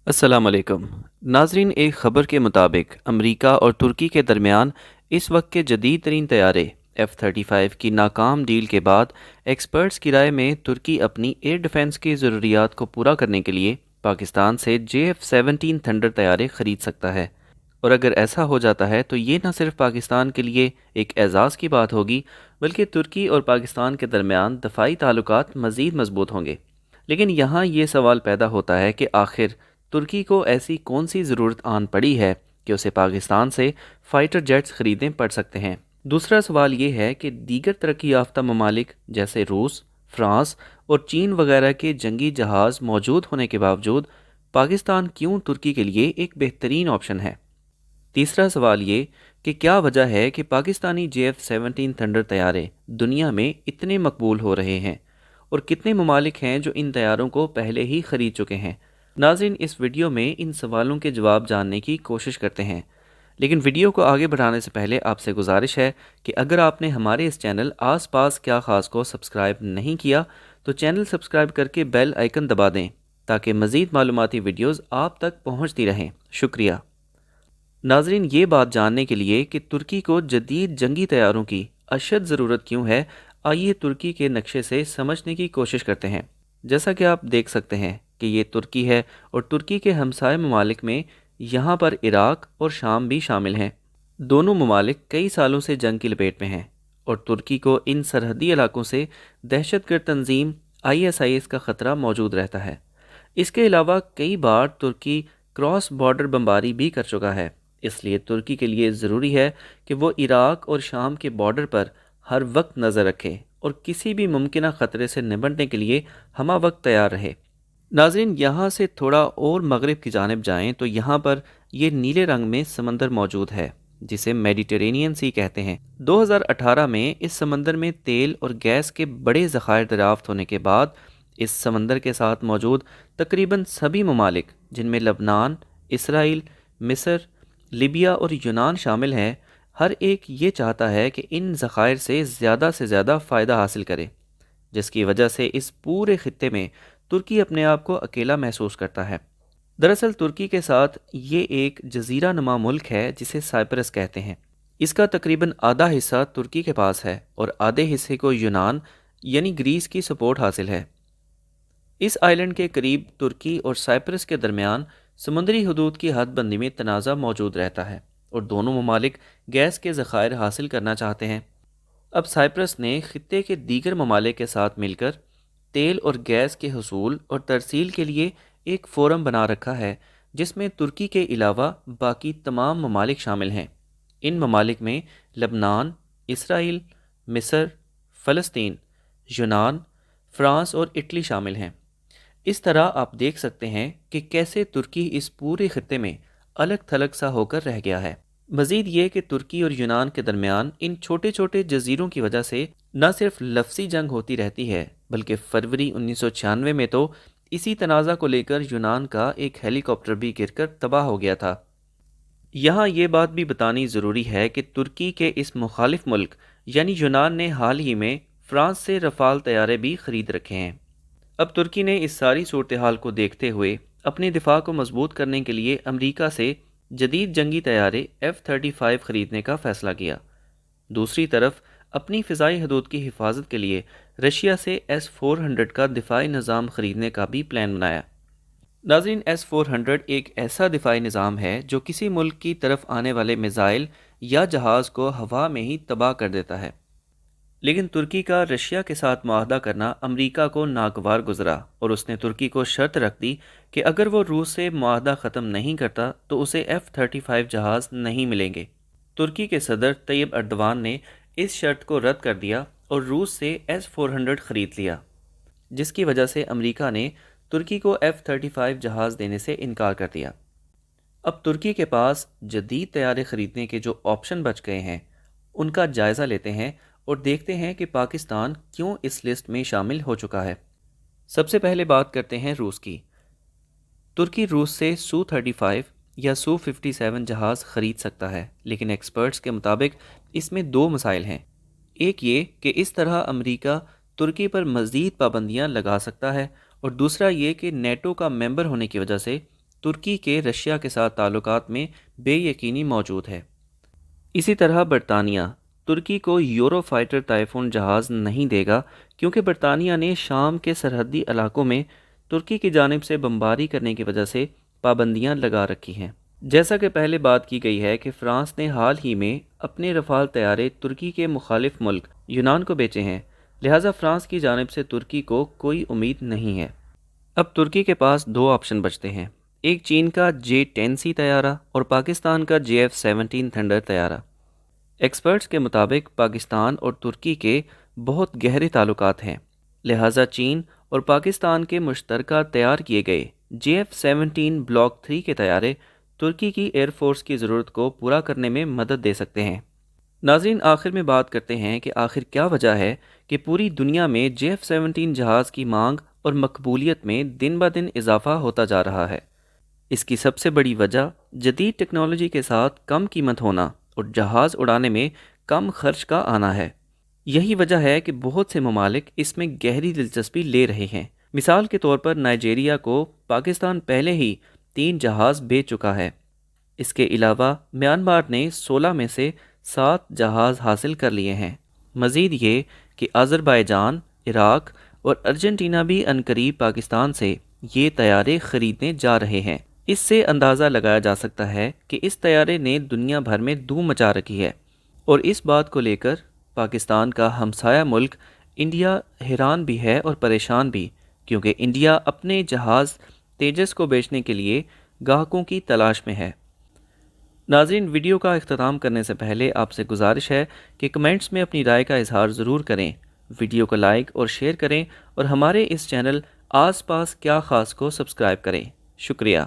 अस्सलाम वालेकुम नाजरीन। एक ख़बर के मुताबिक अमरीका और तुर्की के दरमियान इस वक्त के जदीद तरीन तैयारे F-35 की नाकाम डील के बाद एक्सपर्ट्स की राय में तुर्की अपनी एयर डिफेंस की ज़रूरियात को पूरा करने के लिए पाकिस्तान से JF-17 थंडर तैयारे ख़रीद सकता है। और अगर ऐसा हो जाता है तो ये न सिर्फ पाकिस्तान के लिए एक एज़ाज़ की बात होगी, बल्कि तुर्की और पाकिस्तान के दरमियान दफ़ाई ताल्लुकात मज़ीद मजबूत होंगे। लेकिन यहाँ ये सवाल पैदा होता है कि आखिर तुर्की को ऐसी कौन सी ज़रूरत आन पड़ी है कि उसे पाकिस्तान से फ़ाइटर जेट्स ख़रीदने पड़ सकते हैं। दूसरा सवाल ये है कि दीगर तरक्की याफ्ता ममालिक जैसे रूस, फ्रांस और चीन वगैरह के जंगी जहाज़ मौजूद होने के बावजूद पाकिस्तान क्यों तुर्की के लिए एक बेहतरीन ऑप्शन है। तीसरा सवाल ये कि क्या वजह है कि पाकिस्तानी JF-17 थंडर तैयारे दुनिया में इतने मकबूल हो रहे हैं और कितने ममालिक हैं जो इन तैयारों को पहले ही ख़रीद चुके हैं। नाज़रीन, इस वीडियो में इन सवालों के जवाब जानने की कोशिश करते हैं, लेकिन वीडियो को आगे बढ़ाने से पहले आपसे गुजारिश है कि अगर आपने हमारे इस चैनल आस पास क्या ख़ास को सब्सक्राइब नहीं किया तो चैनल सब्सक्राइब करके बेल आइकन दबा दें ताकि मज़ीद मालूमाती वीडियोज़ आप तक पहुँचती रहें। शुक्रिया। नाजरीन, ये बात जानने के लिए कि तुर्की को जदीद जंगी तैयारों की अशद ज़रूरत क्यों है, आइए तुर्की के नक्शे से समझने की कोशिश करते हैं। जैसा कि आप देख सकते हैं कि ये तुर्की है और तुर्की के हमसाय ममालिक में यहाँ पर इराक और शाम भी शामिल हैं। दोनों ममालिक कई सालों से जंग की लपेट में हैं और तुर्की को इन सरहदी इलाकों से दहशतगर्द तंजीम ISIS का ख़तरा मौजूद रहता है। इसके अलावा कई बार तुर्की क्रॉस बॉर्डर बमबारी भी कर चुका है, इसलिए तुर्की के लिए ज़रूरी है कि वो इराक और शाम के बॉर्डर पर हर वक्त नज़र रखे और किसी भी मुमकिन ख़तरे से निपटने के लिए हमा वक्त तैयार रहे। नाज़रीन, यहाँ से थोड़ा और मगरिब की जानिब जाएँ तो यहाँ पर ये नीले रंग में समंदर मौजूद है जिसे मेडिटेरेनियन सी कहते हैं। 2018 में इस समंदर में तेल और गैस के बड़े ज़खायर दरियाफ्त होने के बाद इस समंदर के साथ मौजूद तकरीबन सभी ममालिक, जिनमें लबनान, इसराइल, मिस्र, लीबिया और यूनान शामिल हैं, हर एक ये चाहता है कि इन ज़खायर से ज़्यादा फ़ायदा हासिल करे, जिसकी वजह से इस पूरे खित्ते में तुर्की अपने आप को अकेला महसूस करता है। दरअसल तुर्की के साथ ये एक जजीरा नुमा मुल्क है जिसे साइप्रस कहते हैं। इसका तकरीबन आधा हिस्सा तुर्की के पास है और आधे हिस्से को यूनान यानी ग्रीस की सपोर्ट हासिल है। इस आइलैंड के करीब तुर्की और साइप्रस के दरमियान समुद्री हदूद की हदबंदी में तनाज़ा मौजूद रहता है और दोनों ममालिक गैस के ज़खायर हासिल करना चाहते हैं। अब साइप्रस ने खित्ते के दीगर ममालिक के साथ मिलकर तेल और गैस के हसूल और तरसील के लिए एक फ़ोरम बना रखा है जिसमें तुर्की के अलावा बाकी तमाम ममालिक शामिल हैं। इन ममालिक में लबनान, इसराइल, मिस्र, फ़लस्तीन, यूनान, फ़्रांस और इटली शामिल हैं। इस तरह आप देख सकते हैं कि कैसे तुर्की इस पूरे खित्ते में अलग थलग सा होकर रह गया है। मज़ीद ये कि तुर्की और यूनान के दरमियान इन छोटे छोटे जजीरों की वजह से न सिर्फ लफ्सी जंग होती रहती है, बल्कि फरवरी 1996 में तो इसी तनाज़ा को लेकर यूनान का एक हेलीकॉप्टर भी गिरकर तबाह हो गया था। यहाँ ये बात भी बतानी ज़रूरी है कि तुर्की के इस मुखालिफ मुल्क यानी यूनान ने हाल ही में फ़्रांस से रफ़ाल तैयारे भी ख़रीद रखे हैं। अब तुर्की ने इस सारी सूरत हाल को देखते हुए अपने दिफा को मजबूत करने के लिए अमरीका से जदीद जंगी तैयारे F-35 ख़रीदने का फ़ैसला किया। दूसरी तरफ अपनी फ़िज़ाई हदूद की हिफाजत के लिए रशिया से S-400 का दिफाई निज़ाम ख़रीदने का भी प्लान बनाया। नाज़रीन, S-400 एक ऐसा दिफाई निज़ाम है जो किसी मुल्क की तरफ आने वाले मिज़ाइल या जहाज़ को हवा में ही तबाह कर देता है। लेकिन तुर्की का रशिया के साथ मुआहदा करना अमरीका को नागवार गुजरा और उसने तुर्की को शर्त रख दी कि अगर वो रूस से मुआहदा ख़त्म नहीं करता तो उसे F-35 जहाज़ नहीं मिलेंगे। तुर्की के सदर तैयब अर्दवान ने इस शर्त को रद्द कर दिया और रूस से S-400 ख़रीद लिया, जिसकी वजह से अमरीका ने तुर्की को F-35 जहाज़ देने से इनकार कर दिया। अब तुर्की के पास जदीद तैयारे ख़रीदने के जो ऑप्शन बच गए हैं उनका जायज़ा लेते हैं और देखते हैं कि पाकिस्तान क्यों इस लिस्ट में शामिल हो चुका है। सबसे पहले बात करते हैं रूस की। तुर्की रूस से Su-35 या Su-57 जहाज़ ख़रीद सकता है, लेकिन एक्सपर्ट्स के मुताबिक इसमें दो मसाइल हैं। एक ये कि इस तरह अमेरिका तुर्की पर मज़ीद पाबंदियां लगा सकता है और दूसरा ये कि नेटो का मेंबर होने की वजह से ترکی کے رشیا کے ساتھ تعلقات میں بے یقینی موجود ہے۔ اسی طرح برطانیہ ترکی کو یورو فائٹر ٹائفون جہاز نہیں دے گا، کیونکہ برطانیہ نے شام کے سرحدی علاقوں میں ترکی کی جانب سے بمباری کرنے کی وجہ سے پابندیاں لگا رکھی ہیں۔ جیسا کہ پہلے بات کی گئی ہے کہ فرانس نے حال ہی میں اپنے رفال طیارے ترکی کے مخالف ملک یونان کو بیچے ہیں، لہٰذا فرانس کی جانب سے ترکی کو کوئی امید نہیں ہے۔ اب ترکی کے پاس دو آپشن بچتے ہیں، ایک چین کا J-10C طیارہ اور پاکستان کا JF-17 تھنڈر طیارہ۔ ایکسپرٹس کے مطابق پاکستان اور ترکی کے بہت گہرے تعلقات ہیں، لہٰذا چین اور پاکستان کے مشترکہ تیار کیے گئے JF-17 بلاک 3 کے طیارے ترکی کی ایئر فورس کی ضرورت کو پورا کرنے میں مدد دے سکتے ہیں۔ ناظرین، آخر میں بات کرتے ہیں کہ آخر کیا وجہ ہے کہ پوری دنیا میں JF-17 جہاز کی مانگ اور مقبولیت میں دن بہ دن اضافہ ہوتا جا رہا ہے۔ اس کی سب سے بڑی وجہ جدید ٹیکنالوجی کے ساتھ کم قیمت ہونا اور جہاز اڑانے میں کم خرچ کا آنا ہے۔ یہی وجہ ہے کہ بہت سے ممالک اس میں گہری دلچسپی لے رہے ہیں۔ مثال کے طور پر نائجیریا کو پاکستان پہلے ہی 3 جہاز بیچ چکا ہے۔ اس کے علاوہ میانمار نے 16 میں سے 7 جہاز حاصل کر لیے ہیں۔ مزید یہ کہ آذربائیجان، عراق اور ارجنٹینا بھی عنقریب پاکستان سے یہ طیارے خریدنے جا رہے ہیں۔ اس سے اندازہ لگایا جا سکتا ہے کہ اس طیارے نے دنیا بھر میں دھوم مچا رکھی ہے، اور اس بات کو لے کر پاکستان کا ہمسایہ ملک انڈیا حیران بھی ہے اور پریشان بھی، کیونکہ انڈیا اپنے جہاز تیجس کو بیچنے کے لیے گاہکوں کی تلاش میں ہے۔ ناظرین، ویڈیو کا اختتام کرنے سے پہلے آپ سے گزارش ہے کہ کمنٹس میں اپنی رائے کا اظہار ضرور کریں، ویڈیو کو لائک اور شیئر کریں، اور ہمارے اس چینل آس پاس کیا خاص کو سبسکرائب کریں۔ شکریہ۔